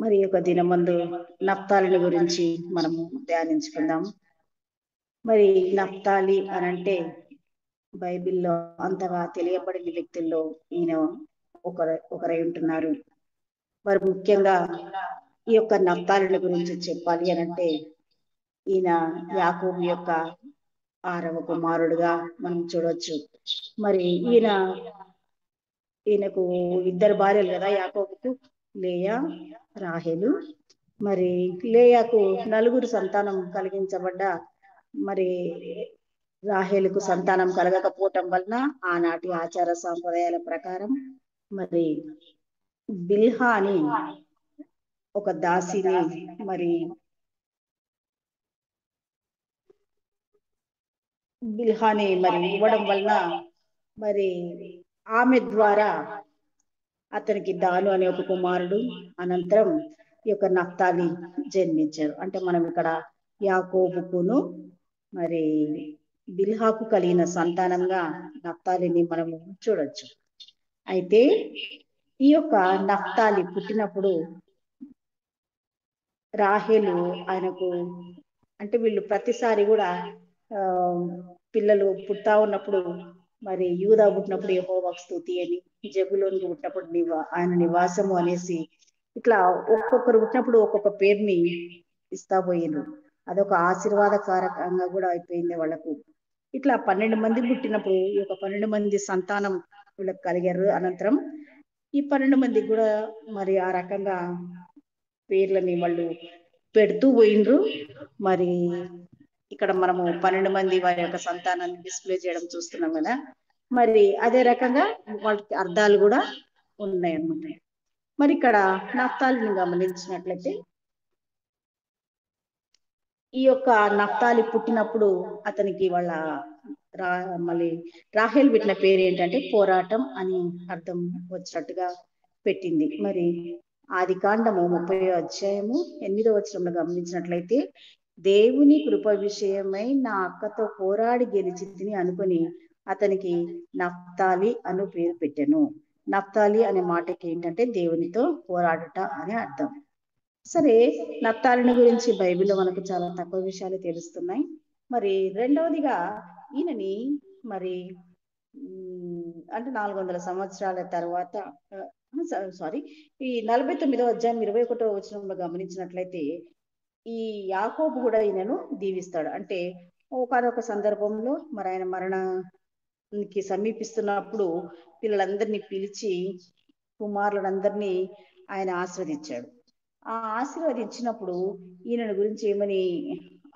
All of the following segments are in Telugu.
మరి ఒక దినమందు నప్తాలిని గురించి మనము ధ్యానించుకుందాం. మరి నప్తాలి అనంటే బైబిల్లో అంతగా తెలియబడిన వ్యక్తుల్లో ఈయన ఒకరై ఉంటున్నారు. మరి ముఖ్యంగా ఈ యొక్క నప్తాలిని గురించి చెప్పాలి అనంటే ఈయన యాకోబు యొక్క 6వ కుమారుడుగా మనం చూడొచ్చు. మరి ఈయనకు 2 భార్యలు కదా యాకోబుకు, లేయా, రాహేలు. మరి లేయాకు 4 సంతానం కలిగించబడ్డ మరి రాహేలుకు సంతానం కలగకపోవటం వలన ఆనాటి ఆచార సాంప్రదాయాల ప్రకారం మరి బిల్హా అని ఒక దాసిని మరి బిల్హాని మరి ఇవ్వడం వలన మరి ఆమె ద్వారా అతనికి దాను అనే ఒక కుమారుడు, అనంతరం ఈ యొక్క నప్తాలి జన్మించారు. అంటే మనం ఇక్కడ యాకోబుకును మరి బిల్హాకు కలిగిన సంతానంగా నప్తాలిని మనము చూడొచ్చు. అయితే ఈ యొక్క నప్తాలి పుట్టినప్పుడు రాహేలు ఆయనకు అంటే వీళ్ళు ప్రతిసారి కూడా పిల్లలు పుడతా ఉన్నప్పుడు మరి యూదా పుట్టినప్పుడు యెహోవాకు స్తుతి అని, జబులోనికి పుట్టినప్పుడు ఆయన నివాసము అనేసి ఇట్లా ఒక్కొక్కరు పుట్టినప్పుడు ఒక్కొక్క పేరుని ఇస్తా పోయిండ్రు. అదొక ఆశీర్వాదకారకంగా కూడా అయిపోయింది వాళ్ళకు. ఇట్లా 12 మంది పుట్టినప్పుడు ఈ యొక్క 12 మంది సంతానం వీళ్ళకి కలిగారు. అనంతరం ఈ 12 మందికి కూడా మరి ఆ రకంగా పేర్లని వాళ్ళు పెడుతూ పోయిండ్రు. మరి ఇక్కడ మనము 12 మంది వారి యొక్క సంతానాన్ని డిస్ప్లే చేయడం చూస్తున్నాం కదా. మరి అదే రకంగా వాళ్ళకి అర్థాలు కూడా ఉన్నాయి అన్నమాట. మరి ఇక్కడ నప్తాలిని గమనించినట్లయితే ఈ యొక్క నప్తాలి పుట్టినప్పుడు అతనికి వాళ్ళ మళ్ళీ రాహేల్ పెట్టిన పేరు ఏంటంటే పోరాటం అని అర్థం వచ్చినట్టుగా పెట్టింది. మరి ఆదికాండము 30వ అధ్యాయము 8వ వచనంలో గమనించినట్లయితే దేవుని కృప విషయమై నా అక్కతో పోరాడి గెలిచింది అనుకుని అతనికి నప్తాలి అను పేరు పెట్టెను. నప్తాలి అనే మాటకి ఏంటంటే దేవునితో పోరాడుట అని అర్థం. సరే, నప్తాలిని గురించి బైబిల్లో మనకు చాలా తక్కువ విషయాలు తెలుస్తున్నాయి. మరి రెండవదిగా ఈయనని మరి అంటే 400 సంవత్సరాల తర్వాత సారీ ఈ 49వ అధ్యాయం 21వ వచనంలో గమనించినట్లయితే ఈ యాకోబు కూడా ఈయనను దీవిస్తాడు. అంటే ఒకనొక సందర్భంలో మరి ఆయన మరణానికి సమీపిస్తున్నప్పుడు పిల్లలందరినీ పిలిచి కుమారులందరినీ ఆయన ఆశీర్వదించాడు. ఆ ఆశీర్వదించినప్పుడు ఈయన గురించి ఏమని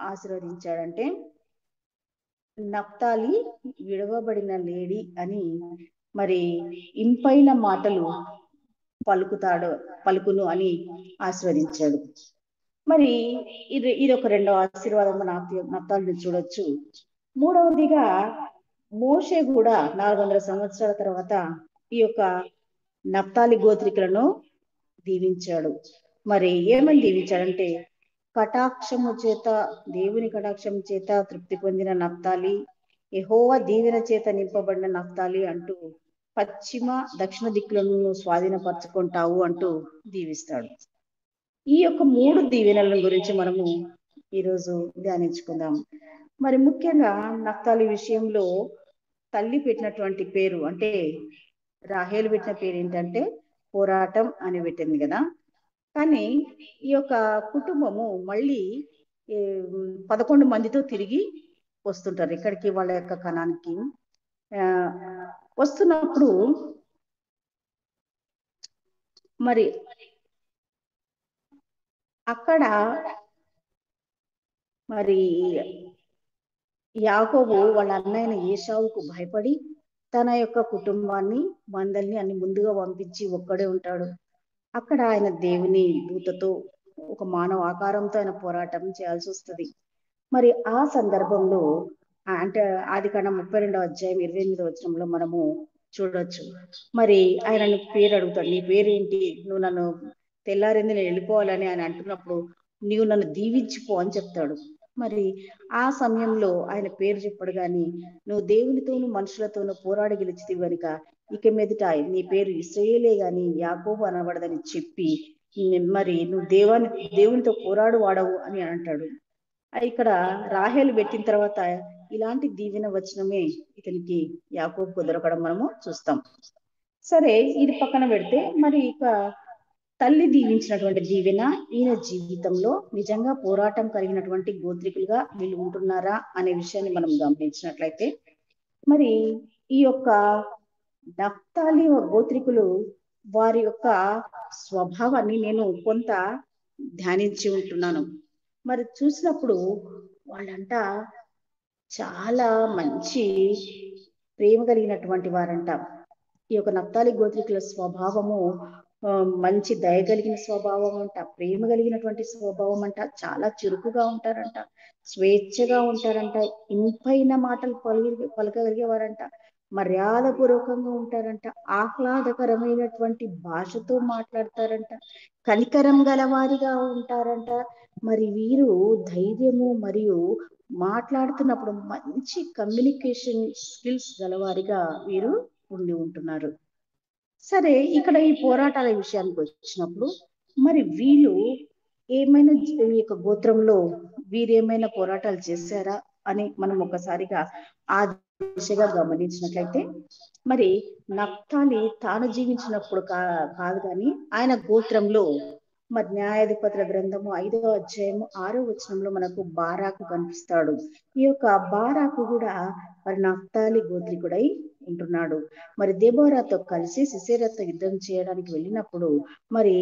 ఆశీర్వదించాడంటే నప్తాలి విడవబడిన లేడి అని మరి ఇంపైన మాటలు పలుకును అని ఆశీర్వదించాడు. మరి ఇది ఒక రెండవ ఆశీర్వాదం నప్తాలిని చూడొచ్చు. మూడవదిగా మోషే కూడా 400 సంవత్సరాల తర్వాత ఈ యొక్క నప్తాలి గోత్రికులను దీవించాడు. మరి ఏమని దీవించాడంటే కటాక్షము చేత దేవుని కటాక్షము చేత తృప్తి పొందిన నప్తాలి, యెహోవా దీవెన చేత నింపబడిన నప్తాలి అంటూ పశ్చిమ దక్షిణ దిక్కులను స్వాధీనపరచుకుంటావు అంటూ దీవిస్తాడు. ఈ యొక్క 3 దీవెనల గురించి మనము ఈరోజు ధ్యానించుకుందాం. మరి ముఖ్యంగా నప్తాలి విషయంలో తల్లి పెట్టినటువంటి పేరు అంటే రాహేలు పెట్టిన పేరు ఏంటంటే పోరాటం అని పెట్టింది కదా. కానీ ఈ యొక్క కుటుంబము మళ్ళీ 11 మందితో తిరిగి వస్తుంటారు ఇక్కడికి వాళ్ళ యొక్క కణానికి. వస్తున్నప్పుడు మరి అక్కడ మరి యాకోబు వాళ్ళ అన్నయ్య ఏశావుకు భయపడి తన యొక్క కుటుంబాన్ని మందల్ని అన్ని ముందుగా పంపించి ఒక్కడే ఉంటాడు. అక్కడ ఆయన దేవుని దూతతో ఒక మానవ ఆకారంతో ఆయన పోరాటం చేయాల్సి వస్తుంది. మరి ఆ సందర్భంలో అంటే ఆదికాండం 32వ అధ్యాయం 28వ వచనంలో మనము చూడొచ్చు. మరి ఆయన పేరు అడుగుతాడు, నీ పేరేంటి, నువ్వు నన్ను తెల్లారింది నేను వెళ్ళిపోవాలని ఆయన అంటున్నప్పుడు నీవు నన్ను దీవించిపో అని చెప్తాడు. మరి ఆ సమయంలో ఆయన పేరు చెప్పడు కానీ నువ్వు దేవునితోనూ మనుషులతోనూ పోరాడి గెలిచితివి కనుక ఇక మీదట నీ పేరు ఇశ్రాయేలే గాని యాకోబు అనబడదని చెప్పి మరి నువ్వు దేవునితో పోరాడు వాడవు అని అంటాడు. ఇక్కడ రాహేలు పెట్టిన తర్వాత ఇలాంటి దీవెన వచనమే ఇతనికి యాకోబుకు దొరకడం మనము చూస్తాం. సరే, ఇది పక్కన పెడితే మరి ఇక తల్లి దీవించినటువంటి దీవెన ఈయన జీవితంలో నిజంగా పోరాటం కలిగినటువంటి గోత్రికులుగా వీళ్ళు ఉంటున్నారా అనే విషయాన్ని మనం గమనించినట్లయితే, మరి ఈ యొక్క నఫ్తాలి గోత్రికులు వారి యొక్క స్వభావాన్ని నేను కొంత ధ్యానించి ఉంటున్నాను. మరి చూసినప్పుడు వాళ్ళంట చాలా మంచి ప్రేమ కలిగినటువంటి వారంట. ఈ యొక్క నఫ్తాలి గోత్రికుల స్వభావము మంచి దయ కలిగిన స్వభావం అంట, ప్రేమ కలిగినటువంటి స్వభావం అంట, చాలా చురుకుగా ఉంటారంట, స్వేచ్ఛగా ఉంటారంట, ఇంపైన మాటలు పలకగలిగేవారంట, మర్యాదపూర్వకంగా ఉంటారంట, ఆహ్లాదకరమైనటువంటి భాషతో మాట్లాడతారంట, కనికరం గలవారిగా ఉంటారంట. మరి వీరు ధైర్యము మరియు మాట్లాడుతున్నప్పుడు మంచి కమ్యూనికేషన్ స్కిల్స్ గలవారిగా వీరు ఉండి ఉంటున్నారు. సరే, ఇక్కడ ఈ పోరాటాల విషయానికి వచ్చినప్పుడు మరి వీళ్ళు ఏమైనా ఈ యొక్క గోత్రంలో వీరేమైనా పోరాటాలు చేశారా అని మనం ఒకసారిగా ఆ దిశగా గమనించినట్లయితే, మరి నఫ్తాలి తాను జీవించినప్పుడు కాదు కానీ ఆయన గోత్రంలో మరి న్యాయాధిపతుల గ్రంథము 5వ అధ్యాయము 6వ వచనంలో మనకు బారాకు కనిపిస్తాడు. ఈ యొక్క బారాకు కూడా మరి నఫ్తాలి గోత్రికుడై ఉంటున్నాడు. మరి దెబోరాతో కలిసి సిసెరాతో యుద్ధం చేయడానికి వెళ్ళినప్పుడు మరి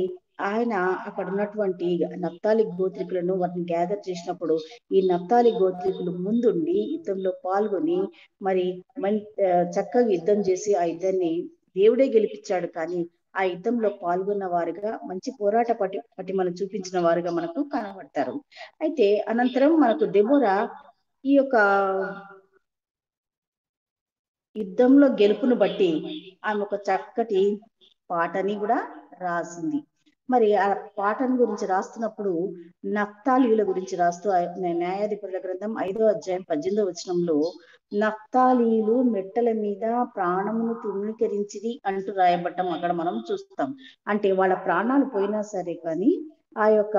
ఆయన అక్కడ ఉన్నటువంటి నఫ్తాలి గోత్రికులను వాటిని గ్యాదర్ చేసినప్పుడు ఈ నఫ్తాలి గోత్రికులు ముందుండి యుద్ధంలో పాల్గొని మరి చక్కగా యుద్ధం చేసి ఆ యుద్ధాన్ని దేవుడే గెలిపించాడు. కానీ ఆ యుద్ధంలో పాల్గొన్న వారుగా మంచి పోరాట పటిమను చూపించిన వారుగా మనకు కనబడతారు. అయితే అనంతరం మనకు దెబోరా ఈ యొక్క యుద్ధంలో గెలుపును బట్టి ఆమె ఒక చక్కటి పాటని కూడా రాసింది. మరి ఆ పాటను గురించి రాస్తున్నప్పుడు నఫ్తాలీల గురించి రాస్తూ న్యాయాధిపతుల గ్రంథం 5వ అధ్యాయం 18వ వచనంలో నఫ్తాలీలు మెట్టల మీద ప్రాణమును తృణీకరించిది అంటూ రాయబడ్డం అక్కడ మనం చూస్తాం. అంటే వాళ్ళ ప్రాణాలు పోయినా సరే కానీ ఆ యొక్క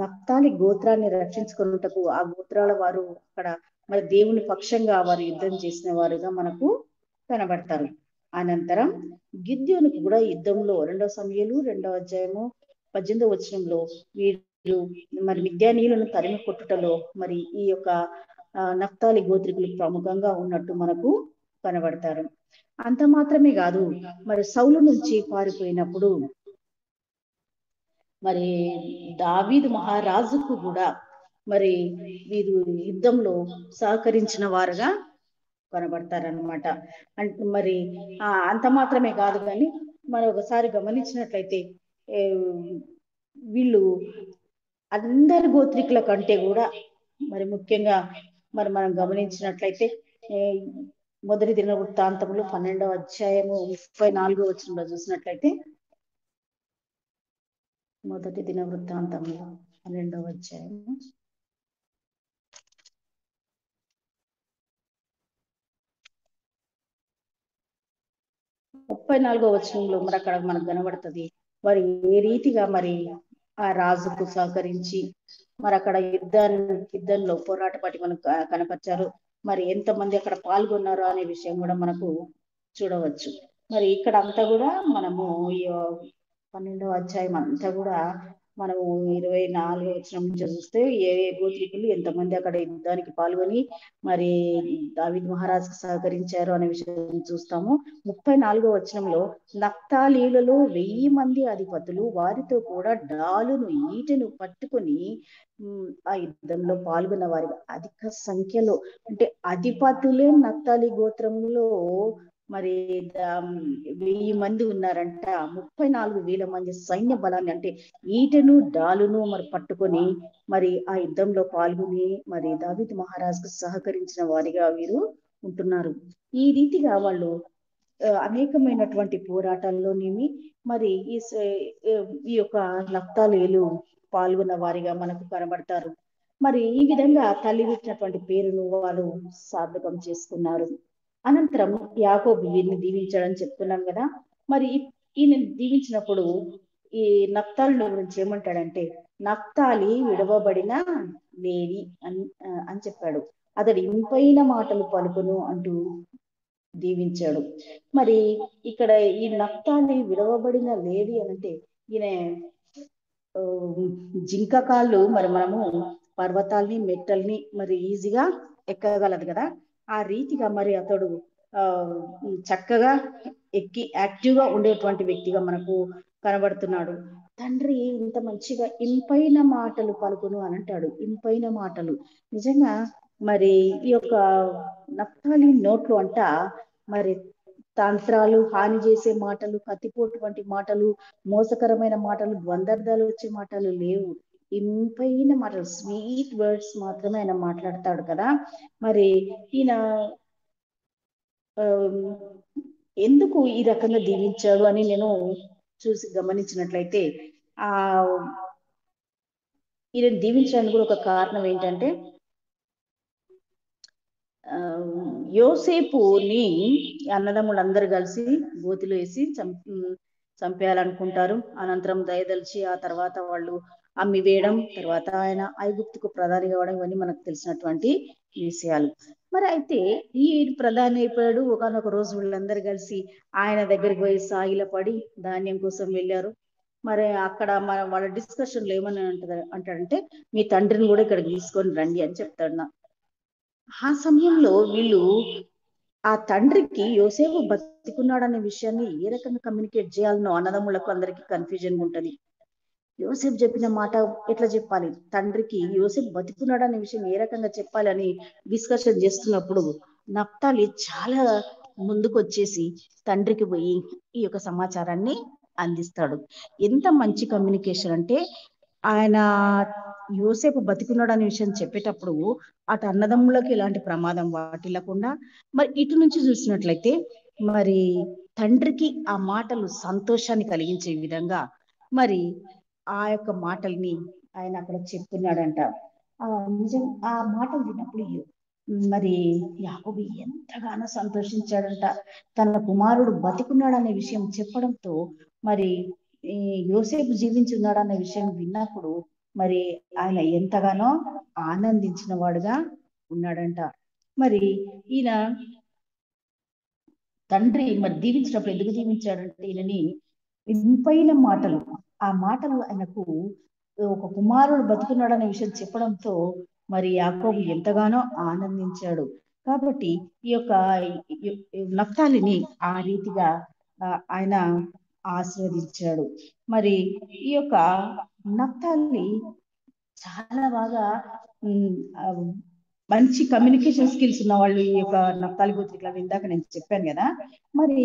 నఫ్తాలి గోత్రాన్ని రక్షించుకున్నటకు ఆ గోత్రాల వారు అక్కడ మరి దేవుని పక్షంగా వారు యుద్ధం చేసిన వారుగా మనకు కనబడతారు. అనంతరం గిద్యోనుకు కూడా యుద్ధంలో 2వ సమూయేలు 2వ అధ్యాయము 18వ వచనంలో వీరు మరి మిద్యానీయులను తరిమి కొట్టుటలో మరి ఈ యొక్క నఫ్తాలి గోత్రికులు ప్రముఖంగా ఉన్నట్టు మనకు కనబడతారు. అంత మాత్రమే కాదు, మరి సౌలు నుంచి పారిపోయినప్పుడు మరి దావీదు మహారాజుకు కూడా మరి వీరు యుద్ధంలో సహకరించిన వారుగా కనబడతారనమాట. అంటే మరి అంత మాత్రమే కాదు కానీ మనం ఒకసారి గమనించినట్లయితే వీళ్ళు అందరి గోత్రికుల కంటే కూడా మరి ముఖ్యంగా మరి మనం గమనించినట్లయితే మొదటి దినవృత్తాంతంలో 12వ అధ్యాయము 34వ వచనంలో చూసినట్లయితే, మొదటి దినవృత్తాంతంలో 12వ అధ్యాయము 34వ వచనంలో మరి అక్కడ మనకు కనబడుతుంది మరి ఏ రీతిగా మరి ఆ రాజుకు సహకరించి మరి అక్కడ యుద్ధంలో పోరాట పట్టి మనకు కనపరిచారు. మరి ఎంతమంది అక్కడ పాల్గొన్నారు అనే విషయం కూడా మనకు చూడవచ్చు. మరి ఇక్కడ అంతా కూడా మనము ఈ 12వ అధ్యాయం అంతా కూడా మనము 24వ వచనం నుంచి చూస్తే ఏ గోత్రికులు ఎంతమంది అక్కడ యుద్ధానికి పాల్గొని మరి దావీదు మహారాజుకు సహకరించారు అనే విషయం చూస్తాము. 34వ వచనంలో నఫ్తాలీలలో 1000 మంది అధిపతులు వారితో కూడా డాలును ఈటెను పట్టుకొని ఆ యుద్ధంలో పాల్గొన్న వారి అధిక సంఖ్యలో, అంటే అధిపతులే నఫ్తాలి గోత్రంలో మరి 1000 మంది ఉన్నారంట. 34,000 మంది సైన్య బలాన్ని అంటే ఈటెను డాలును మరి పట్టుకొని మరి ఆ యుద్ధంలో పాల్గొని మరి దావీదు మహారాజుకు సహకరించిన వారిగా వీరు ఉంటున్నారు. ఈ రీతిగా వాళ్ళు అనేకమైనటువంటి పోరాటాల్లోనేమి మరి ఈ యొక్క నఫ్తాలీలు పాల్గొన్న వారిగా మనకు కనబడతారు. మరి ఈ విధంగా తల్లి ఇచ్చినటువంటి పేరును వాళ్ళు సార్థకం చేసుకున్నారు. అనంతరం యాకోబు వీరిని దీవించాడని చెప్తున్నాం కదా. మరి ఈయన దీవించినప్పుడు ఈ నఫ్తాలి గురించి ఏమంటాడంటే, నఫ్తాలి విడవబడిన లేడి అని చెప్పాడు. అతడు ఇంపైన మాటలు పలుకును అంటూ దీవించాడు. మరి ఇక్కడ ఈ నఫ్తాలి విడవబడిన లేడి అనంటే ఈయన జింక కాళ్ళు మరి మనము పర్వతాల్ని మెట్టల్ని మరి ఈజీగా ఎక్కగలదు కదా, ఆ రీతిగా మరి అతడు చక్కగా ఎక్కి యాక్టివ్గా ఉండేటువంటి వ్యక్తిగా మనకు కనబడుతున్నాడు. తండ్రి ఇంత మంచిగా ఇంపైన మాటలు పలుకును అని అంటాడు. ఇంపైన మాటలు నిజంగా మరి ఈ యొక్క నఫ్తాలి నోట్లు అంట మరి తంత్రాలు, హాని చేసే మాటలు, కత్తిపోటు వంటి మాటలు, మోసకరమైన మాటలు, ద్వందార్థాలు వచ్చే మాటలు లేవు. ఇంపైన మాటలు, స్వీట్ వర్డ్స్ మాత్రమే ఆయన మాట్లాడతాడు కదా. మరి ఈయన ఎందుకు ఈ రకంగా దీవించాడు అని నేను చూసి గమనించినట్లయితే, ఆ ఈయన దీవించడానికి కూడా ఒక కారణం ఏంటంటే, యోసేపుని అన్నదమ్ములందరూ కలిసి గోతిలో వేసి చంపేయాలనుకుంటారు. అనంతరం దయదలిచి ఆ తర్వాత వాళ్ళు అమ్మి వేయడం, తర్వాత ఆయన ఐగుప్తుకు ప్రధాని కావడం, ఇవన్నీ మనకు తెలిసినటువంటి విషయాలు. మరి అయితే ఈ ప్రధాని అయిపోయాడు. ఒకనొక రోజు వీళ్ళందరూ కలిసి ఆయన దగ్గరికి పోయి సాగిలపడి ధాన్యం కోసం వెళ్ళారు. మరి అక్కడ వాళ్ళ డిస్కషన్లు ఏమని అంటాడంటే, మీ తండ్రిని కూడా ఇక్కడికి తీసుకొని రండి అని చెప్తాడు. ఆ సమయంలో వీళ్ళు ఆ తండ్రికి యోసేపు బతికున్నాడనే విషయాన్ని ఏ రకంగా కమ్యూనికేట్ చేయాలనో అన్నదమ్ములకు అందరికీ కన్ఫ్యూజన్ ఉంటది. యోసేపు చెప్పిన మాట ఎట్లా చెప్పాలి, తండ్రికి యోసేపు బతికున్నాడు అనే విషయం ఏ రకంగా చెప్పాలి అని డిస్కషన్ చేస్తున్నప్పుడు నఫ్తాలి చాలా ముందుకు వచ్చేసి తండ్రికి పోయి ఈ యొక్క సమాచారాన్ని అందిస్తాడు. ఎంత మంచి కమ్యూనికేషన్ అంటే, ఆయన యోసేపు బతికున్నాడు అనే విషయం చెప్పేటప్పుడు అటు అన్నదమ్ములకు ఎలాంటి ప్రమాదం వాటిల్లకుండా, మరి ఇటు నుంచి చూసినట్లయితే మరి తండ్రికి ఆ మాటలు సంతోషాన్ని కలిగించే విధంగా మరి ఆ యొక్క మాటల్ని ఆయన అక్కడ చెప్తున్నాడంట. నిజం ఆ మాటలు విన్నప్పుడు మరి యాకోబు ఎంతగానో సంతోషించాడంట. తన కుమారుడు బతికున్నాడనే విషయం చెప్పడంతో మరి యోసేపు జీవించున్నాడన్న విషయం విన్నప్పుడు మరి ఆయన ఎంతగానో ఆనందించిన వాడుగా ఉన్నాడంట. మరి ఈయన తండ్రి మరి దీవించినప్పుడు ఎందుకు దీవించాడంటే, ఈయనని ఇంపైన మాటలు, ఆ మాటలు ఆయనకు ఒక కుమారుడు బతుకున్నాడనే విషయం చెప్పడంతో మరి యాకోబు ఎంతగానో ఆనందించాడు. కాబట్టి ఈ యొక్క నఫ్తాలిని ఆ రీతిగా ఆయన ఆశీర్వదించాడు. మరి ఈ యొక్క నఫ్తాలి చాలా బాగా మంచి కమ్యూనికేషన్ స్కిల్స్ ఉన్న వాళ్ళు ఈ యొక్క నఫ్తాలి గోత్రికులు ఇందాక నేను చెప్పాను కదా. మరి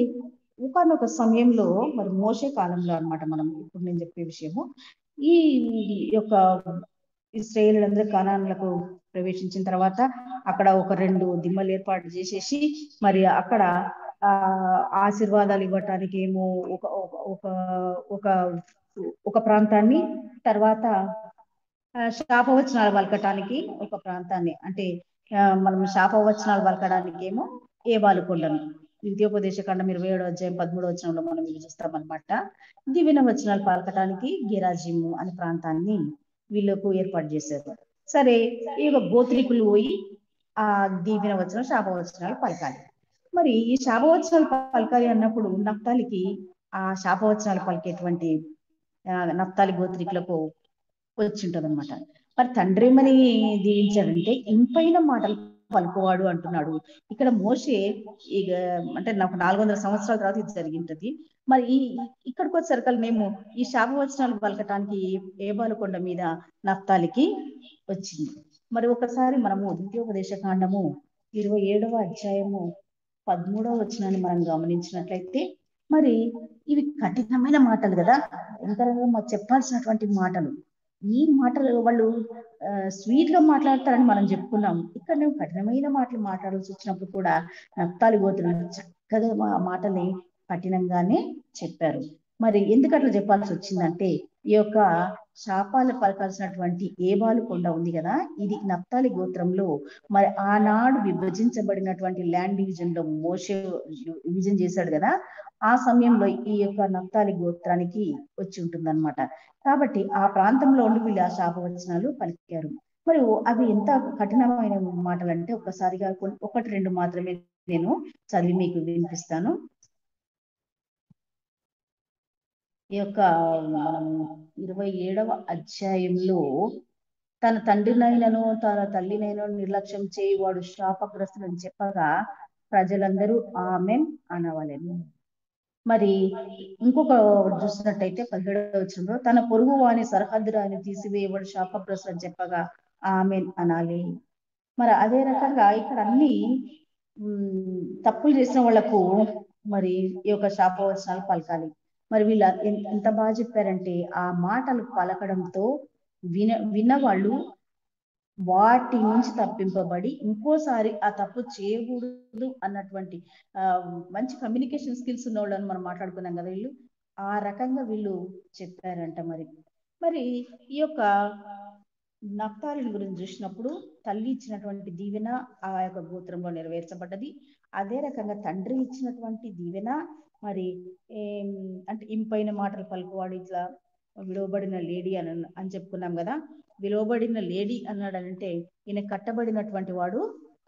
ఒకనొక సమయంలో మరి మోషే కాలంలో అన్నమాట, మనం ఇప్పుడు నేను చెప్పే విషయము, ఈ యొక్క ఇశ్రాయేలీయులందరూ కానానులకు ప్రవేశించిన తర్వాత అక్కడ ఒక 2 దిమ్మలు ఏర్పాటు చేసేసి మరి అక్కడ ఆశీర్వాదాలు ఇవ్వటానికి ఏమో ఒక ఒక ఒక ఒక ప్రాంతాన్ని, తర్వాత శాపవచనాలు పలకటానికి ఒక ప్రాంతాన్ని, అంటే మనం శాపవచనాలు పలకడానికి ఏమో ఏబాలు కొండను, ద్వితీయోపదేశ ఖండం 27వ అధ్యాయం 13వ వచనంలో మనం ఇది చూస్తామన్నమాట. దీవెన వచనాలు పలకటానికి గిరాజిము అనే ప్రాంతాన్ని వీళ్ళకు ఏర్పాటు చేశారు. సరే, ఈ యొక్క గోత్రికులు పోయి ఆ దీవెన వచనం శాపవచనాలు పలకాలి. మరి ఈ శాపవచనాలు పలకాలి అన్నప్పుడు నఫ్తాలికి ఆ శాపవచనాలు పలికేటువంటి నఫ్తాలి గోత్రికులకు వచ్చింటది అనమాట. మరి తండ్రి ఏమని దీవించాడంటే, ఇంపైన మాటలు పలుకువాడు అంటున్నాడు. ఇక్కడ మోషే ఇక అంటే నాకు 400 సంవత్సరాల తర్వాత ఇది జరిగింటది. మరి ఇక్కడికి వచ్చేసరికి మేము ఈ శాపవచనాలు పలకటానికి ఏబాలు కొండ మీద నఫ్తాలికి వచ్చింది. మరి ఒకసారి మనము ద్వితీయోపదేశ కాండము 27వ అధ్యాయము 13వ వచనాన్ని మనం గమనించినట్లయితే, మరి ఇవి కఠినమైన మాటలు కదా, ఎంతగా చెప్పాల్సినటువంటి మాటలు. ఈ మాటలు వాళ్ళు స్వీట్ గా మాట్లాడతారని మనం చెప్పుకున్నాం. ఇక్కడ నేను కఠినమైన మాటలు మాట్లాడాల్సి వచ్చినప్పుడు కూడా నఫ్తాలి గోత్రులు చక్కగా మాటల్ని కఠినంగానే చెప్పారు. మరి ఎందుకు అట్లా చెప్పాల్సి వచ్చిందంటే, ఈ యొక్క శాపాలు పలకాల్సినటువంటి ఏబాలు కొండ ఉంది కదా, ఇది నప్తాలి గోత్రంలో మరి ఆనాడు విభజించబడినటువంటి ల్యాండ్ డివిజన్ లో మోషే విభజన చేశాడు కదా, ఆ సమయంలో ఈ యొక్క నప్తాలి గోత్రానికి వచ్చి ఉంటుందన్నమాట. కాబట్టి ఆ ప్రాంతంలో ఉండి వీళ్ళు ఆ శాపవచనాలు పలికారు. మరి అవి ఎంత కఠినమైన మాటలు అంటే ఒక్కసారిగా ఒకటి రెండు మాత్రమే నేను చదివి మీకు వినిపిస్తాను. ఈ యొక్క మనం 27వ అధ్యాయంలో తన తండ్రినైనను తన తల్లినైనను నిర్లక్ష్యం చేయువాడు శాపగ్రస్తులని చెప్పగా ప్రజలందరూ ఆమెన్ అనవలెను. మరి ఇంకొక చూసినట్టయితే 17వ వచనంలో తన పొరుగు వాని సరిహద్దు రాని తీసివేయవాడు శాపగ్రస్తులు అని చెప్పగా ఆమెన్ అనాలి. మరి అదే రకంగా ఇక్కడ అన్ని తప్పులు చేసిన వాళ్లకు మరి ఈ యొక్క శాపవచనాలు పలకాలి. మరి వీళ్ళు ఎంత బాగా చెప్పారంటే ఆ మాటలు పలకడంతో విన్నవాళ్ళు వాటి నుంచి తప్పింపబడి ఇంకోసారి ఆ తప్పు చేయకూడదు అన్నటువంటి మంచి కమ్యూనికేషన్ స్కిల్స్ ఉన్న వాళ్ళని మనం మాట్లాడుకున్నాం కదా, వీళ్ళు ఆ రకంగా వీళ్ళు చెప్పారంట. మరి ఈ యొక్క నప్తాలిని గురించి చూసినప్పుడు తల్లి ఇచ్చినటువంటి దీవెన ఆ యొక్క గోత్రంలో నెరవేర్చబడ్డది. అదే రకంగా తండ్రి ఇచ్చినటువంటి దీవెన మరి అంటే ఇంపైన మాటలు పలుకువాడు ఇట్లా విలువబడిన లేడీ అని చెప్పుకున్నాం కదా. విలువబడిన లేడీ అన్నాడనంటే ఈయన కట్టబడినటువంటి వాడు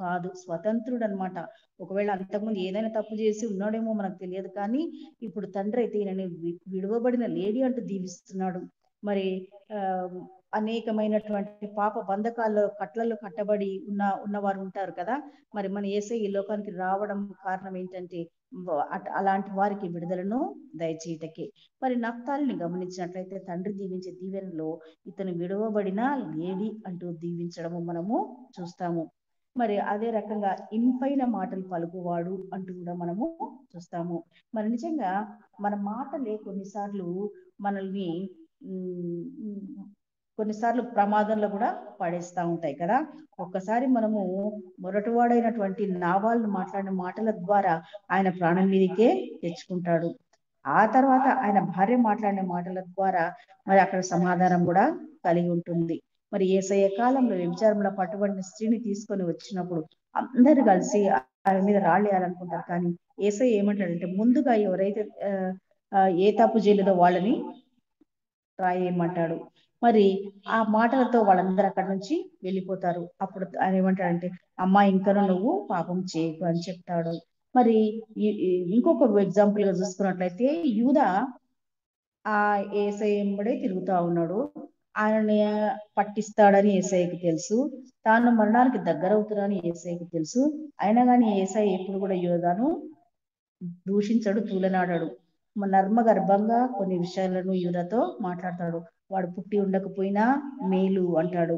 కాదు, స్వతంత్రుడు అనమాట. ఒకవేళ అంతకుముందు ఏదైనా తప్పు చేసి ఉన్నాడేమో మనకు తెలియదు, కానీ ఇప్పుడు తండ్రి అయితే ఈయనని విలువబడిన లేడీ అంటూ దీవిస్తున్నాడు. మరి అనేకమైనటువంటి పాప బంధకాల్లో కట్లలో కట్టబడి ఉన్నవారు ఉంటారు కదా. మరి మన యేసయ్య ఈ లోకానికి రావడం కారణం ఏంటంటే అలాంటి వారికి విడుదలను దయచేయటకే. మరి నప్తాలిని గమనించినట్లయితే తండ్రి దీవించే దీవెనలో ఇతను విడవబడిన లేడీ అంటూ దీవించడము మనము చూస్తాము. మరి అదే రకంగా ఇంపైన మాటలు పలుకువాడు అంటూ కూడా మనము చూస్తాము. మరి నిజంగా మన మాటలే కొన్నిసార్లు మనల్ని కొన్నిసార్లు ప్రమాదంలో కూడా పడేస్తూ ఉంటాయి కదా. ఒక్కసారి మనము మొరటివాడైనటువంటి నాబాలును మాట్లాడిన మాటల ద్వారా ఆయన ప్రాణం మీదకే తెచ్చుకుంటాడు. ఆ తర్వాత ఆయన భార్య మాట్లాడిన మాటల ద్వారా మరి అక్కడ సమాధానం కూడా కలిగి ఉంటుంది. మరి యేసయ్య కాలంలో వ్యభిచారంలో పట్టుబడిన స్త్రీని తీసుకొని వచ్చినప్పుడు అందరు కలిసి ఆయన మీద రాళ్ళు వేయాలనుకుంటారు, కానీ యేసయ్య ఏమంటాడంటే ముందుగా ఎవరైతే ఏ తప్పు చేయలేదో వాళ్ళని రాయేయమంటాడు. మరి ఆ మాటలతో వాళ్ళందరూ అక్కడి నుంచి వెళ్ళిపోతారు. అప్పుడు ఆయన ఏమంటాడంటే అమ్మా ఇంకనూ నువ్వు పాపం చేయకు అని చెప్తాడు. మరి ఇంకొక ఎగ్జాంపుల్ గా చూసుకున్నట్లయితే యూదా ఆ యేసయ్య వెంబడే తిరుగుతా ఉన్నాడు. ఆయనని పట్టిస్తాడని యేసయ్యకి తెలుసు, తాను మరణానికి దగ్గరవుతున్నాడని యేసయ్యకి తెలుసు. అయినా కానీ యేసయ్య ఎప్పుడు కూడా యూదాను దూషించడు, తూలనాడాడు. నర్మ గర్భంగా కొన్ని విషయాలను యూదాతో మాట్లాడతాడు. వాడు పుట్టి ఉండకపోయినా మేలు అంటాడు.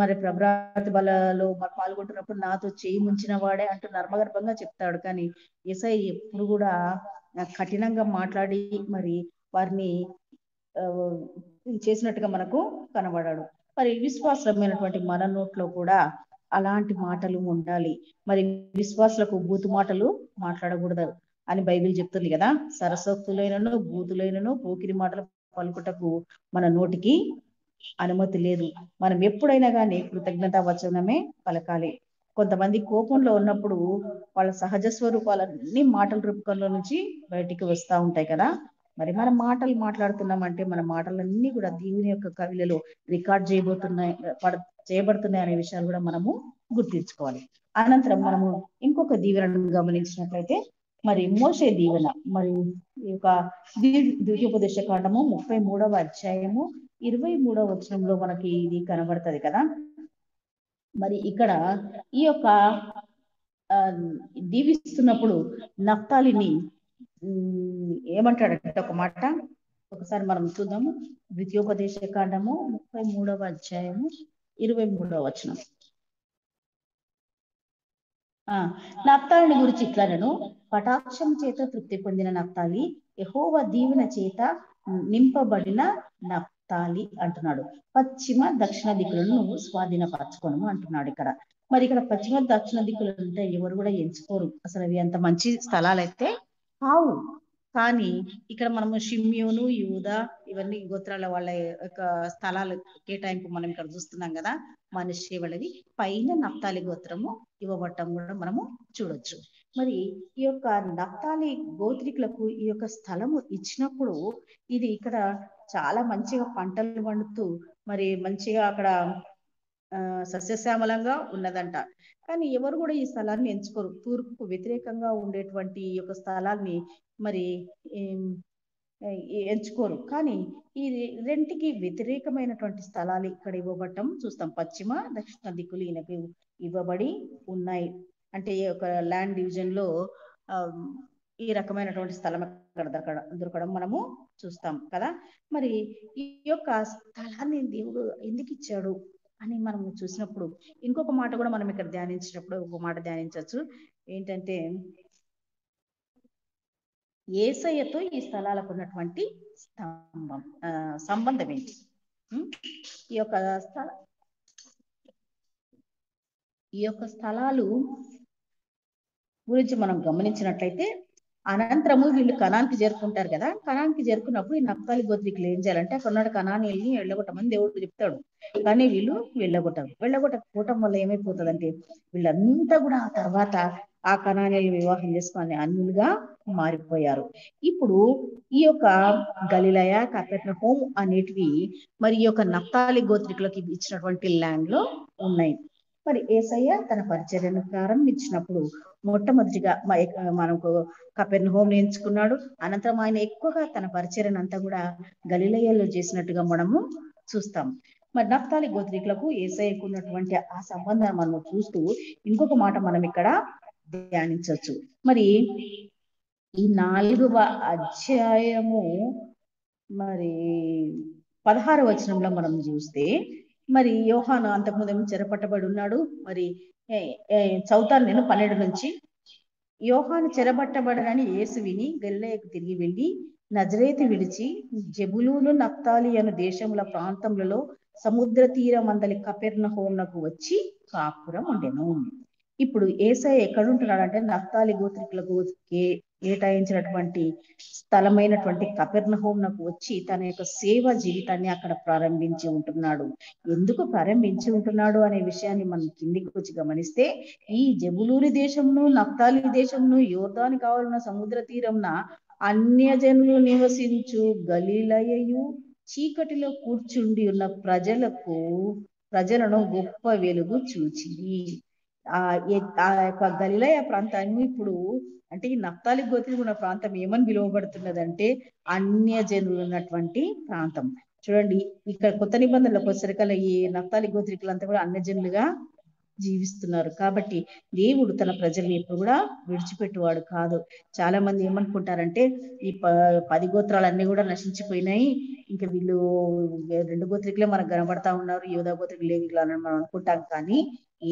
మరి ప్రభాత బలలో పాల్గొంటున్నప్పుడు నాతో చేయి ముంచిన వాడే అంటూ నర్మగర్భంగా చెప్తాడు. కానీ యేసయ్య ఎప్పుడు కూడా కఠినంగా మాట్లాడి మరి వారిని చేసినట్టుగా మనకు కనబడాడు. మరి విశ్వాసమైనటువంటి మన నోట్లో కూడా అలాంటి మాటలు ఉండాలి. మరి విశ్వాసులకు బూతు మాటలు మాట్లాడకూడదు అని బైబిల్ చెప్తుంది కదా. సరసోక్తులైనను బూతులైనను పోకిరి మాటలు పలుకుటకు మన నోటికి అనుమతి లేదు. మనం ఎప్పుడైనా కానీ కృతజ్ఞతా వచనమే పలకాలి. కొంతమంది కోపంలో ఉన్నప్పుడు వాళ్ళ సహజ స్వరూపాలన్నీ మాటల రూపకంలో నుంచి బయటికి వస్తూ ఉంటాయి కదా. మరి మన మాటలు మాట్లాడుతున్నామంటే మన మాటలన్నీ కూడా దేవుని యొక్క కవిలలో రికార్డ్ చేయబడుతున్నాయి అనే విషయాలు కూడా మనము గుర్తించుకోవాలి. అనంతరం మనము ఇంకొక దీవెనను గమనించినట్లయితే మరి మోషే దీవెన, మరి ఈ యొక్క ద్వితీయోపదేశ కాండము 33వ అధ్యాయము 23వ వచనంలో మనకి ఇది కనబడుతుంది కదా. మరి ఇక్కడ ఈ యొక్క దీవిస్తున్నప్పుడు నప్తాలిని ఏమంటాడంటే ఒక మాట ఒకసారి మనం చూద్దాము. ద్వితీయోపదేశ కాండము 33వ అధ్యాయము 23వ వచనం. నప్తాలిని గురించి ఇట్లనను, కటాక్షం చేత తృప్తి పొందిన నప్తాలి, యెహోవా దీవెన చేత నింపబడిన నప్తాలి అంటున్నాడు. పశ్చిమ దక్షిణ దిక్కులను నువ్వు స్వాధీనపరచుకోను అంటున్నాడు ఇక్కడ. మరి ఇక్కడ పశ్చిమ దక్షిణ దిక్కులు అంటే ఎవరు కూడా ఎంచుకోరు, అసలు అవి అంత మంచి స్థలాలు అయితే కావు. కానీ ఇక్కడ మనము షిమ్యోను, యూదా ఇవన్నీ గోత్రాల వాళ్ళ యొక్క స్థలాలు కేటాయింపు మనం ఇక్కడ చూస్తున్నాం కదా. మనష్షే వాళ్ళది పైన నఫ్తాలి గోత్రము ఇవ్వబడటం కూడా మనము చూడొచ్చు. మరి ఈ యొక్క నఫ్తాలి గోత్రికులకు ఈ యొక్క స్థలము ఇచ్చినప్పుడు ఇది ఇక్కడ చాలా మంచిగా పంటలు పండుతూ మరి మంచిగా అక్కడ సస్యశ్యామలంగా ఉన్నదంట. కానీ ఎవరు కూడా ఈ స్థలాన్ని ఎంచుకోరు. తూర్పుకు వ్యతిరేకంగా ఉండేటువంటి ఈ యొక్క స్థలాన్ని మరి ఎంచుకోరు. కానీ ఈ రెంటికి వ్యతిరేకమైనటువంటి స్థలాలు ఇక్కడ ఇవ్వబడటం చూస్తాం. పశ్చిమ దక్షిణ దిక్కులు ఈయనకు ఇవ్వబడి ఉన్నాయి. అంటే ఈ యొక్క ల్యాండ్ డివిజన్ లో ఈ రకమైనటువంటి స్థలం అక్కడ దొరకడం మనము చూస్తాం కదా. మరి ఈ యొక్క స్థలాన్ని దేవుడు ఎందుకు ఇచ్చాడు అని మనం చూసినప్పుడు ఇంకొక మాట కూడా మనం ఇక్కడ ధ్యానించినప్పుడు ఒక మాట ధ్యానించవచ్చు. ఏంటంటే యేసయ్యతో ఈ స్థలాలకు ఉన్నటువంటి సంబంధం ఏంటి? ఈ యొక్క స్థలాలు గురించి మనం గమనించినట్లయితే అనంతరము వీళ్ళు కనాన్కి చేరుకుంటారు కదా. కనాన్కి చేరుకున్నప్పుడు ఈ నఫ్తాలి గోత్రికులు ఏం చేయాలంటే అక్కడ ఉన్న కనానీయుల్ని వెళ్ళగొట్టమని దేవుడు చెప్తాడు. కానీ వీళ్ళు వెళ్ళగొట్టకపోవటం వల్ల ఏమైపోతుందంటే వీళ్ళంతా కూడా ఆ తర్వాత ఆ కనానీయులు వివాహం చేసుకుని అన్యులుగా మారిపోయారు. ఇప్పుడు ఈ యొక్క గలిలయ, కపెర్నహూము అనేటివి మరి ఈ యొక్క నఫ్తాలి గోత్రికులకి ఇచ్చినటువంటి ల్యాండ్ లో ఉన్నాయి. మరి యేసయ్య తన పరిచర్యను ప్రారంభించినప్పుడు మొట్టమొదటిగా మనకు కపెర్నహూమును ఎంచుకున్నాడు. అనంతరం ఆయన ఎక్కువగా తన పరిచర్యను అంతా కూడా గలిలయలో చేసినట్టుగా మనము చూస్తాం. మరి నఫ్తాలి గోత్రికులకు యేసయ్యకు ఉన్నటువంటి ఆ సంబంధాన్ని మనం చూస్తూ ఇంకొక మాట మనం ఇక్కడ ధ్యానించవచ్చు. మరి ఈ 4వ అధ్యాయము మరి 16వ వచనంలో మనం చూస్తే మరి యోహాను అంతకుముందు చెరపట్టబడి ఉన్నాడు. మరి చదువుతాను నేను 12 నుంచి. యోహాను చెరబట్టబడనని యేసు విని గలిలయకు తిరిగి వెళ్ళి నజరేతు విడిచి జెబులూను, నఫ్తాలి అను దేశముల ప్రాంతములలో సముద్ర తీరమందలి కపెర్నహూమునకు వచ్చి కాపురం ఉండెను. ఇప్పుడు యేసయ్య ఎక్కడుంటున్నాడంటే నఫ్తాలి గోత్రికులకు కేటాయించినటువంటి స్థలమైనటువంటి కపెర్నహూమునకు వచ్చి తన యొక్క సేవ జీవితాన్ని అక్కడ ప్రారంభించి ఉంటున్నాడు. ఎందుకు ప్రారంభించి ఉంటున్నాడు అనే విషయాన్ని మనం కిందికి వచ్చి గమనిస్తే ఈ జెబులూని దేశమును, నఫ్తాలి దేశమును, యోర్దాను కావాలన్న సముద్ర తీరంన అన్యజనులు నివసించు గలిలయయు చీకటిలో కూర్చుండి ఉన్న ప్రజలను గొప్ప వెలుగు చూచింది. ఆ యొక్క గలిలయ ప్రాంతాన్ని ఇప్పుడు అంటే ఈ నఫ్తాలి గోత్రికులు ఉన్న ప్రాంతం ఏమని పిలువబడుతున్నదంటే అన్యజనులు ఉన్నటువంటి ప్రాంతం. చూడండి, ఇక్కడ కొత్త నిబంధనలకు వచ్చేసరికల్లా ఈ నఫ్తాలి గోత్రికులంతా కూడా అన్యజనులుగా జీవిస్తున్నారు. కాబట్టి దేవుడు తన ప్రజల్ని ఎప్పుడు కూడా విడిచిపెట్టువాడు కాదు. చాలా మంది ఏమనుకుంటారంటే ఈ 10 గోత్రాలన్నీ కూడా నశించిపోయినాయి, ఇంకా వీళ్ళు 2 గోత్రికులే మనకు కనబడతా ఉన్నారు, యూదా గోత్రికులు లేవి అని మనం అనుకుంటాం. కానీ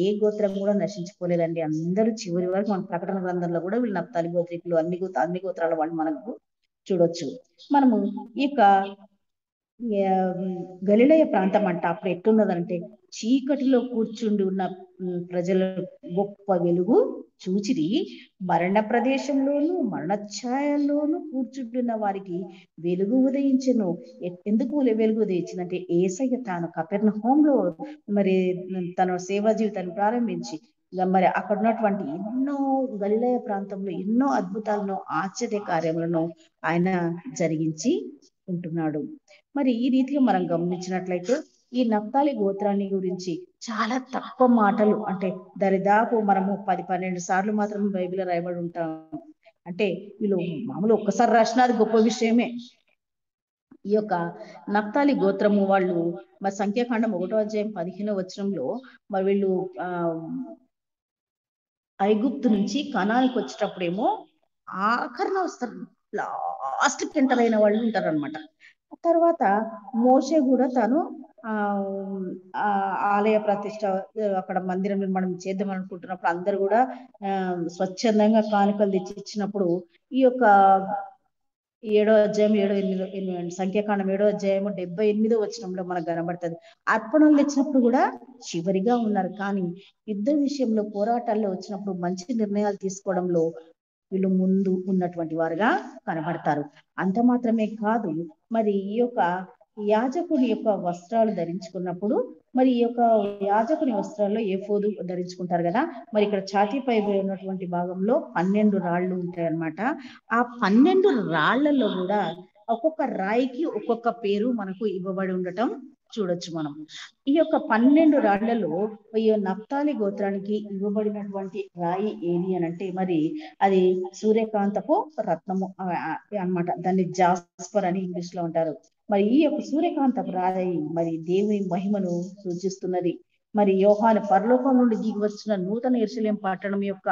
ఏ గోత్రం కూడా నశించిపోలేదండి. అందరూ చివరి వరకు మన ప్రకటన గ్రంథంలో కూడా వీళ్ళు నఫ్తాలి గోత్రికులు అన్ని గోత్రాల వాళ్ళు మనకు చూడొచ్చు. మనము ఈ యొక్క గలిలయ ప్రాంతం అంట అప్పుడు ఎట్లున్నదంటే చీకటిలో కూర్చుండి ఉన్న ప్రజల గొప్ప వెలుగు చూచిరి, మరణ ప్రదేశంలోను మరణఛాయల్లోను కూర్చుంటున్న వారికి వెలుగు ఉదయించెను. ఎందుకు వెలుగు ఉదయించిందంటే యేసయ్య తాను కపెర్నహూములో మరి తన సేవా జీవితాన్ని ప్రారంభించి మరి అక్కడ ఉన్నటువంటి ఎన్నో గలిలయ ప్రాంతంలో ఎన్నో అద్భుతాలను, ఆశ్చర్య కార్యములను ఆయన జరిగించి ఉంటున్నాడు. మరి ఈ రీతిగా మనం గమనించినట్లయితే ఈ నఫ్తాలి గోత్రాన్ని గురించి చాలా తక్కువ మాటలు, అంటే దరిదాపు మనము 10-12 సార్లు మాత్రం బైబిల్లో రాయబడి ఉంటాం. అంటే వీళ్ళు మామూలు ఒక్కసారి రాసినా అది గొప్ప విషయమే. ఈ యొక్క నఫ్తాలి గోత్రము వాళ్ళు మరి సంఖ్యాకాండం 1వ అధ్యాయం 15వ వచనంలో మరి వీళ్ళు ఐగుప్తు నుంచి కనానికి వచ్చేటప్పుడేమో ఆఖరణ వస్తారు, లాస్ట్కి ఎంటర్ అయిన వాళ్ళు ఉంటారు అనమాట. తర్వాత మోషే కూడా తను ఆలయ ప్రతిష్ట అక్కడ మందిరం నిర్మాణం చేద్దాం అనుకుంటున్నప్పుడు అందరు కూడా స్వచ్ఛందంగా కానుకలు తెచ్చి ఇచ్చినప్పుడు ఈ యొక్క 7వ అధ్యాయం సంఖ్యాకాండం 7వ అధ్యాయం 78వ వచనంలో మనకు కనబడుతుంది. అర్పణలు తెచ్చినప్పుడు కూడా చివరిగా ఉన్నారు. కానీ యుద్ధ విషయంలో పోరాటాల్లో వచ్చినప్పుడు మంచి నిర్ణయాలు తీసుకోవడంలో వీళ్ళు ముందు ఉన్నటువంటి వారుగా కనబడతారు. అంత మాత్రమే కాదు, మరి ఈ యొక్క యాజకుని యొక్క వస్త్రాలు ధరించుకున్నప్పుడు, మరి ఈ యొక్క యాజకుని వస్త్రాల్లో ఏఫోదు ధరించుకుంటారు కదా, మరి ఇక్కడ ఛాతీపై ఉన్నటువంటి భాగంలో 12 రాళ్ళు ఉంటాయి అన్నమాట. ఆ 12 రాళ్లలో కూడా ఒక్కొక్క రాయికి ఒక్కొక్క పేరు మనకు ఇవ్వబడి ఉండటం చూడొచ్చు మనం. ఈ యొక్క 12 రాళ్లలో ఈ నఫ్తాలి గోత్రానికి ఇవ్వబడినటువంటి రాయి ఏది అని అంటే, మరి అది సూర్యకాంతపు రత్నము అన్నమాట. దాన్ని జాస్పర్ అని ఇంగ్లీష్ లో అంటారు. మరి ఈ యొక్క సూర్యకాంతపు రాయి మరి దేవుని మహిమను సూచిస్తున్నది. మరి యోహాను పరలోకం నుండి దిగి వచ్చిన నూతన యెరూషలేము పట్టణం యొక్క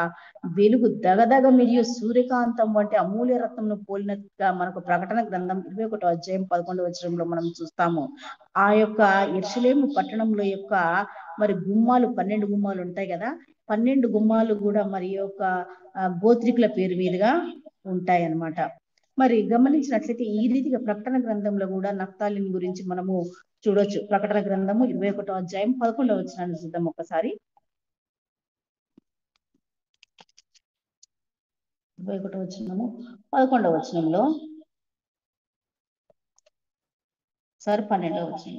వెలుగు దగదగ మెరియు సూర్యకాంతం వంటి అమూల్య రత్నంను పోలినట్టుగా మనకు ప్రకటన గ్రంథం 21వ అధ్యాయం 11వ వచనంలో మనం చూస్తాము. ఆ యొక్క యెరూషలేము పట్టణంలో యొక్క మరి గుమ్మాలు 12 గుమ్మాలు ఉంటాయి కదా, 12 గుమ్మాలు కూడా మరి యొక్క గోత్రికుల పేరు మీదుగా ఉంటాయి అన్నమాట. మరి గమనించినట్లయితే ఈ రీతిగా ప్రకటన గ్రంథంలో కూడా నఫ్తాలిని గురించి మనము చూడొచ్చు. ప్రకటన గ్రంథము 21వ అధ్యాయం 11వ వచనాన్ని చూద్దాం ఒకసారి. 21వ వచనము 11వ వచనంలో, సార్ 12వ వచనం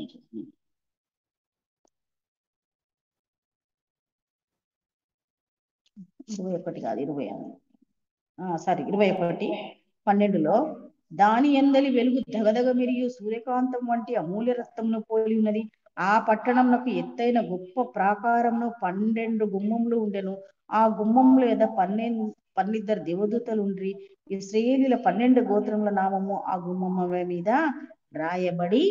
21 కాదు 21:12లో, దాని యందలి వెలుగు దగదగ మెరియు సూర్యకాంతం వంటి అమూల్య రక్తమును పోలి ఉన్నది. ఆ పట్టణంకు ఎత్తైన గొప్ప ప్రాకారమును 12 గుమ్మములు ఉండెను. ఆ గుమ్మముల యొద్ద 12 దేవదూతలు ఉండ్రి. ఇశ్రాయేలీయుల 12 గోత్రముల నామము ఆ గుమ్మముల మీద రాయబడి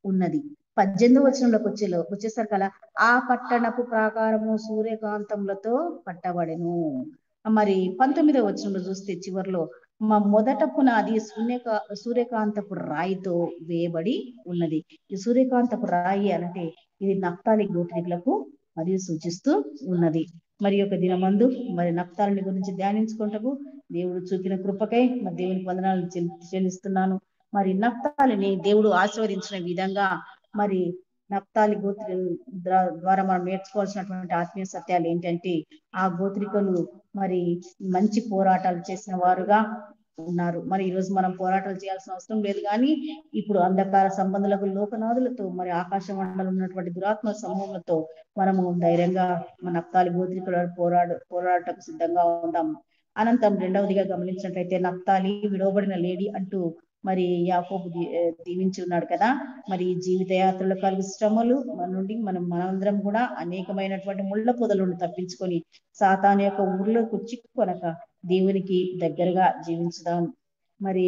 ఉన్నది. 18వ వచనంలోకి వచ్చేసరికల్లా, ఆ పట్టణపు ప్రాకారము సూర్యకాంతములతో కట్టబడెను. మరి 19వ వచనంలో చూస్తే చివరిలో, మొదట పునాది సూర్యకాంతపు రాయితో వేయబడి ఉన్నది. ఈ సూర్యకాంతపు రాయి అంటే ఇది నఫ్తాలి గోత్రికులకు మరియు సూచిస్తూ ఉన్నది. మరి యొక్క దినమందు మరి నఫ్తాలిని గురించి ధ్యానించుకుంటకు దేవుడు చూపిన కృపకై మరి దేవునికి వందనాలు చెల్లిస్తున్నాను. మరి నఫ్తాలిని దేవుడు ఆశీర్వదించిన విధంగా, మరి నఫ్తాలి గోత్రి ద్వారా మనం నేర్చుకోవాల్సినటువంటి ఆత్మీయ సత్యాలు ఏంటంటే, ఆ గోత్రికులు మరి మంచి పోరాటాలు చేసిన వారుగా ఉన్నారు. మరి ఈరోజు మనం పోరాటాలు చేయాల్సిన అవసరం లేదు, కానీ ఇప్పుడు అంధకార సంబంధులకు లోకనాథులతో మరి ఆకాశ మండలం ఉన్నటువంటి దురాత్మ సమూహంతో మనము ధైర్యంగా మన నఫ్తాలి గోత్రికుల పోరాటకు సిద్ధంగా ఉందాం. అనంతరం రెండవదిగా గమనించినట్లయితే, నఫ్తాలి విడవబడిన లేడీ అంటూ మరి యాకోబు దీవించి ఉన్నాడు కదా. మరి జీవిత యాత్రలో కలుగు శ్రమలు నుండి మనందరం కూడా అనేకమైనటువంటి ముళ్ళ పొదలను తప్పించుకొని సాతాను యొక్క ఊర్లోకి చిక్కుకొనక దేవునికి దగ్గరగా జీవించుదాం. మరి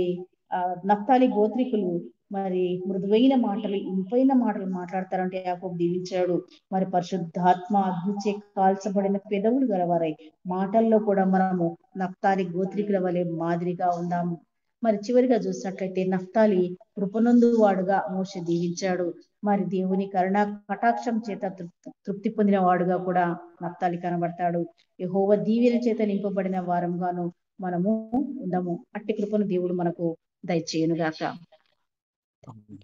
నఫ్తాలి గోత్రికులు మరి మృదువైన మాటలు, ఇంపైన మాటలు మాట్లాడతారంటే యాకోబు దీవించాడు. మరి పరిశుద్ధాత్మ అగ్నిచే కాల్చబడిన పెదవులు గలవారై మాటల్లో కూడా మనము నఫ్తాలి గోత్రికుల వలె మాదిరిగా ఉందాము. మరి చివరిగా చూసినట్లయితే, నఫ్తాలి కృపనందు వాడుగా మోషే దీవించాడు. మరి దేవుని కరుణ కటాక్షం చేత తృప్తి పొందిన వాడుగా కూడా నఫ్తాలి కనబడతాడు. యెహోవా దీవెన చేత నింపబడిన వారంగాను మనము ఉందాము. అట్టి కృపను దేవుడు మనకు దయచేయునుగాక.